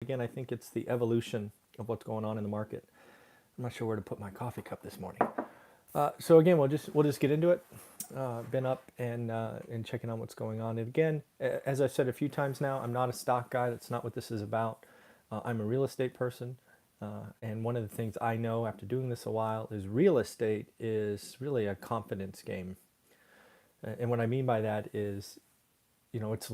Again, I think it's the evolution of what's going on in the market. I'm not sure where to put my coffee cup this morning. So again, we'll just get into it. Been up and checking on what's going on. And again, as I've said a few times now, I'm not a stock guy. That's not what this is about. I'm a real estate person, and one of the things I know after doing this a while is real estate is really a confidence game. And what I mean by that is, it's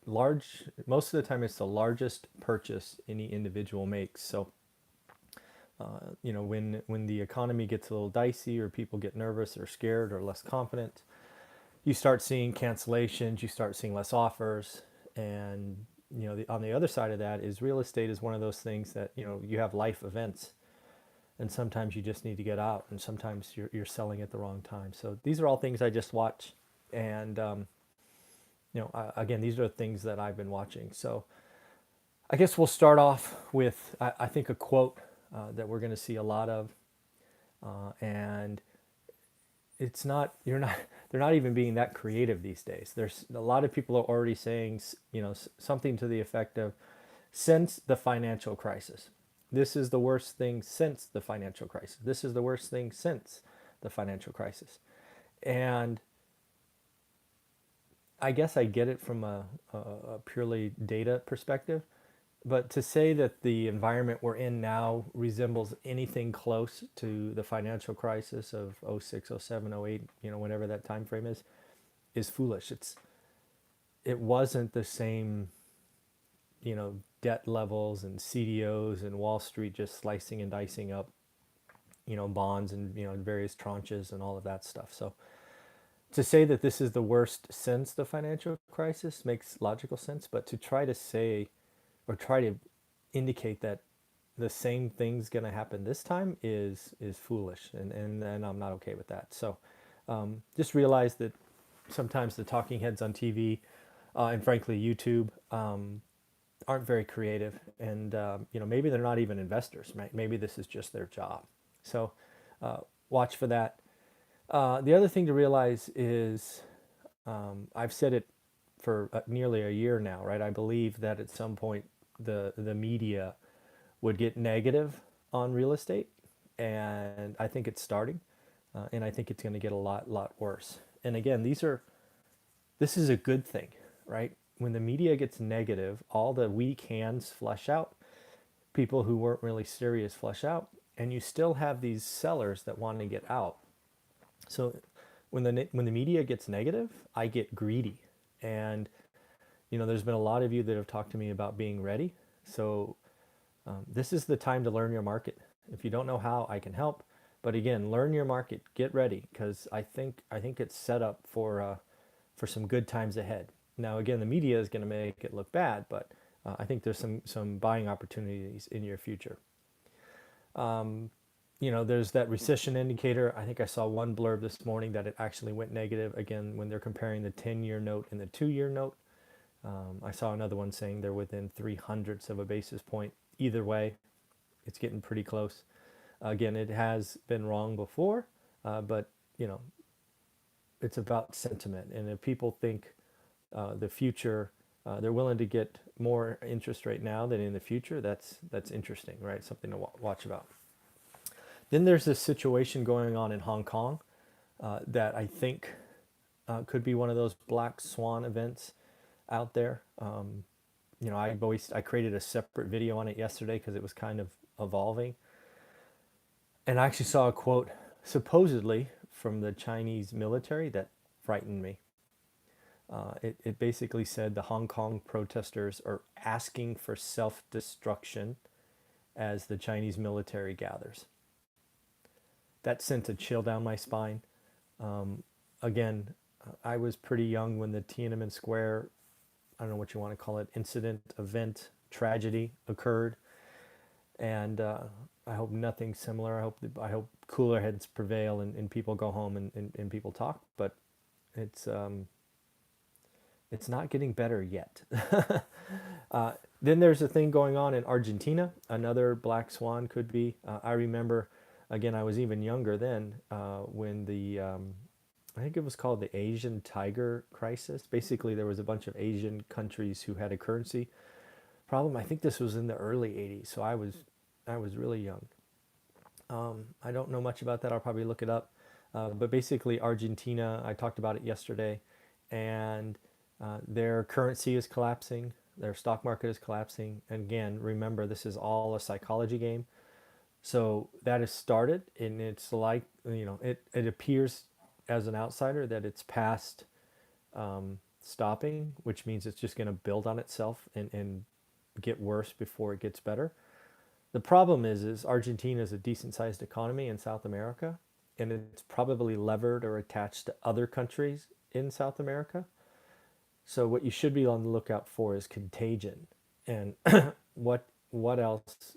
large. Most of the time, it's the largest purchase any individual makes. So when the economy gets a little dicey or people get nervous or scared or less confident, you start seeing cancellations, you start seeing less offers, and on the other side of that is real estate is one of those things that you have life events, and sometimes you just need to get out, and sometimes you're selling at the wrong time. So these are all things I just watch, and again, these are things that I've been watching. So I guess we'll start off with I think a quote that we're going to see a lot of, and it's not you're not they're not even being that creative these days. There's a lot of people are already saying something to the effect of, since the financial crisis, this is the worst thing since the financial crisis. This is the worst thing since the financial crisis. And I guess I get it from a purely data perspective, but to say that the environment we're in now resembles anything close to the financial crisis of '06, '07, '08, whenever that time frame is foolish. It wasn't the same, debt levels and CDOs and Wall Street just slicing and dicing up, bonds and, various tranches and all of that stuff. So to say that this is the worst since the financial crisis makes logical sense, but to try to say or try to indicate that the same thing's going to happen this time is foolish, and I'm not okay with that. So just realize that sometimes the talking heads on TV and frankly YouTube aren't very creative, and maybe they're not even investors. Right? Maybe this is just their job. So watch for that. The other thing to realize is, I've said it for nearly a year now, right? I believe that at some point the media would get negative on real estate, and I think it's starting, and I think it's going to get a lot worse. And again, this is a good thing, right? When the media gets negative, all the weak hands flush out, people who weren't really serious flush out, and you still have these sellers that want to get out. So when the media gets negative, I get greedy. And there's been a lot of you that have talked to me about being ready. So this is the time to learn your market. If you don't know how, I can help. But again, learn your market, get ready, because I think it's set up for some good times ahead. Now again, the media is going to make it look bad, but I think there's some buying opportunities in your future. There's that recession indicator. I think I saw one blurb this morning that it actually went negative again when they're comparing the 10-year note and the 2-year note. I saw another one saying they're within 0.03 of a basis point. Either way, it's getting pretty close. Again, it has been wrong before, but it's about sentiment. And if people think the future, they're willing to get more interest rate now than in the future, that's interesting, right? Something to watch about. Then there's this situation going on in Hong Kong that I think could be one of those black swan events out there. I created a separate video on it yesterday because it was kind of evolving. And I actually saw a quote supposedly from the Chinese military that frightened me. It basically said the Hong Kong protesters are asking for self-destruction as the Chinese military gathers. That sent a chill down my spine. Again, I was pretty young when the Tiananmen Square, I don't know what you want to call it, incident, event, tragedy occurred. And I hope nothing similar. I hope cooler heads prevail and people go home and people talk. But it's not getting better yet. Then there's a thing going on in Argentina. Another black swan could be. I remember, again, I was even younger then when I think it was called the Asian tiger crisis. Basically, there was a bunch of Asian countries who had a currency problem. I think this was in the early 80s, so I was really young. I don't know much about that. I'll probably look it up. But basically, Argentina, I talked about it yesterday, and their currency is collapsing, their stock market is collapsing. And again, remember, this is all a psychology game. So that has started, and it's like, it appears as an outsider that it's past stopping, which means it's just going to build on itself and get worse before it gets better. The problem is Argentina is a decent sized economy in South America, and it's probably levered or attached to other countries in South America. So what you should be on the lookout for is contagion, and what else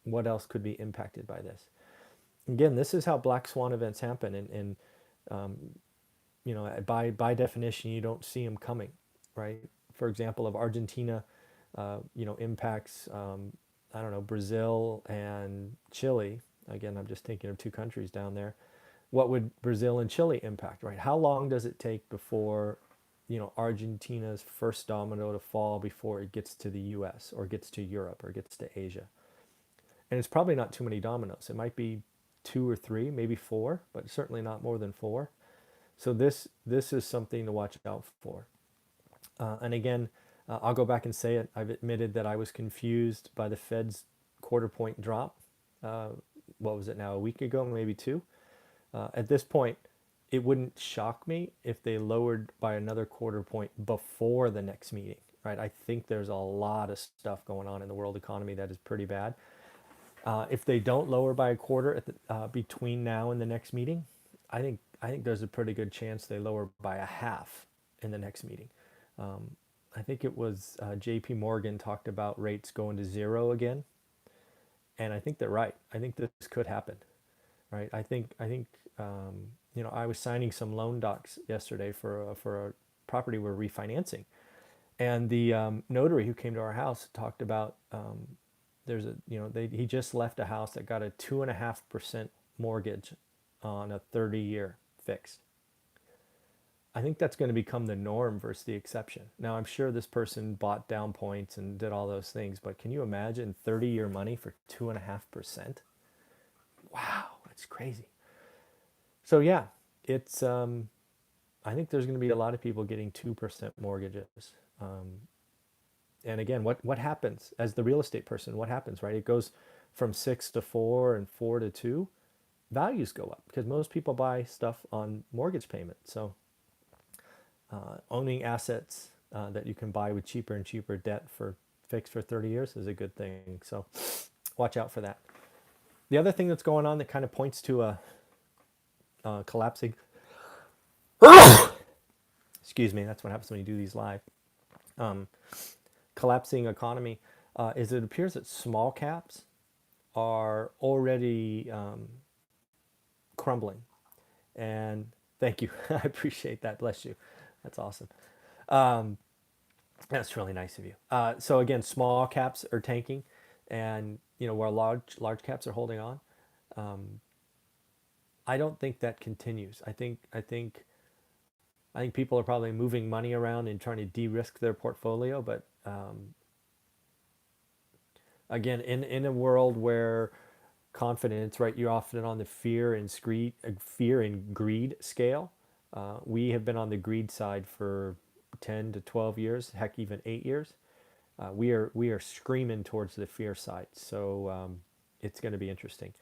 what else could be impacted by this. Again, this is how black swan events happen, and by definition, you don't see them coming, right? For example, if Argentina, impacts, I don't know, Brazil and Chile. Again, I'm just thinking of two countries down there. What would Brazil and Chile impact, right? How long does it take before, Argentina's first domino to fall before it gets to the U.S. or gets to Europe or gets to Asia? And it's probably not too many dominoes. It might be two or three, maybe four, but certainly not more than four. So this is something to watch out for. And again, I'll go back and say it. I've admitted that I was confused by the Fed's quarter point drop. Uh, what was it now? A week ago, maybe two. At this point, it wouldn't shock me if they lowered by another quarter point before the next meeting, right? I think there's a lot of stuff going on in the world economy that is pretty bad. If they don't lower by a quarter between now and the next meeting, I think there's a pretty good chance they lower by a half in the next meeting. I think it was J.P. Morgan talked about rates going to zero again, and I think they're right. I think this could happen, right? I think I was signing some loan docs yesterday for a property we're refinancing, and the notary who came to our house talked about there's he just left a house that got a 2.5% mortgage on a 30-year fixed. I think that's going to become the norm versus the exception. Now, I'm sure this person bought down points and did all those things, but can you imagine 30-year money for 2.5%? Wow, that's crazy. So yeah, it's I think there's going to be a lot of people getting 2% mortgages. And again, what happens as the real estate person? What happens, right? It goes from 6 to 4 and 4 to 2. Values go up because most people buy stuff on mortgage payments. So owning assets that you can buy with cheaper and cheaper debt for fixed for 30 years is a good thing. So watch out for that. The other thing that's going on that kind of points to a collapsing, excuse me, that's what happens when you do these live, collapsing economy, is it appears that small caps are already crumbling. And thank you. I appreciate that. Bless you. That's awesome. Um, that's really nice of you. So again, small caps are tanking, and where large caps are holding on. I don't think that continues. I think people are probably moving money around and trying to de-risk their portfolio, but again, in a world where confidence, right? You're often on the fear and greed scale. We have been on the greed side for 10 to 12 years, heck, even 8 years. We are screaming towards the fear side. So it's going to be interesting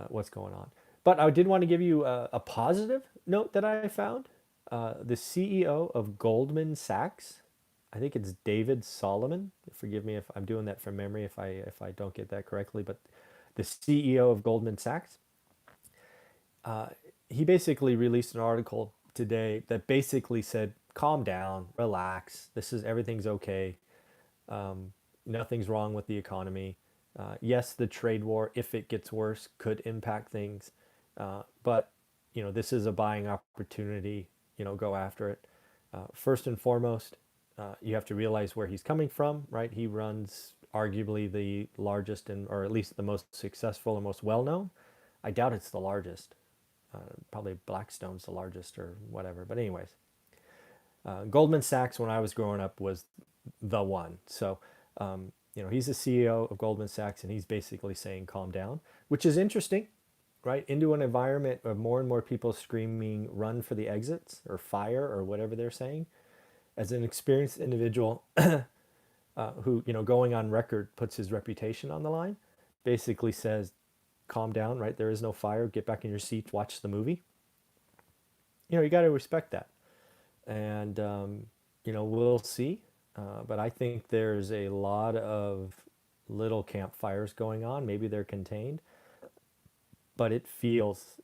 what's going on. But I did want to give you a positive note that I found. The CEO of Goldman Sachs, I think it's David Solomon. Forgive me if I'm doing that from memory if I don't get that correctly, but the CEO of Goldman Sachs, he basically released an article today that basically said, calm down, relax. Everything's okay. Nothing's wrong with the economy. Yes, the trade war, if it gets worse, could impact things. But this is a buying opportunity. Go after it. First and foremost, you have to realize where he's coming from, right? He runs arguably the largest or at least the most successful and most well-known. I doubt it's the largest. Probably Blackstone's the largest or whatever. But anyways, Goldman Sachs, when I was growing up, was the one. So He's the CEO of Goldman Sachs, and he's basically saying, calm down, which is interesting, right? Into an environment of more and more people screaming, run for the exits or fire or whatever they're saying. As an experienced individual who, going on record puts his reputation on the line, basically says, calm down, right? There is no fire. Get back in your seat, watch the movie. You got to respect that. And, we'll see. But I think there's a lot of little campfires going on. Maybe they're contained, but it feels,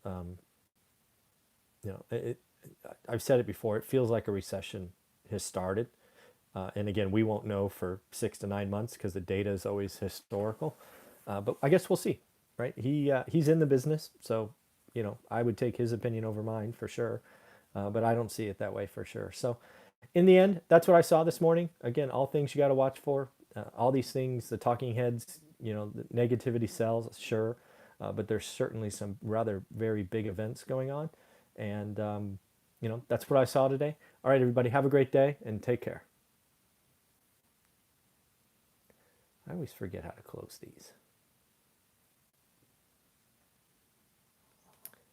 I've said it before, it feels like a recession has started. And again, we won't know for 6 to 9 months because the data is always historical. But I guess we'll see, right? He's in the business, so I would take his opinion over mine for sure. But I don't see it that way for sure. So in the end, that's what I saw this morning. Again, all things you got to watch for. All these things, the talking heads, the negativity sells, sure. But there's certainly some rather very big events going on. And, that's what I saw today. All right, everybody, have a great day and take care. I always forget how to close these.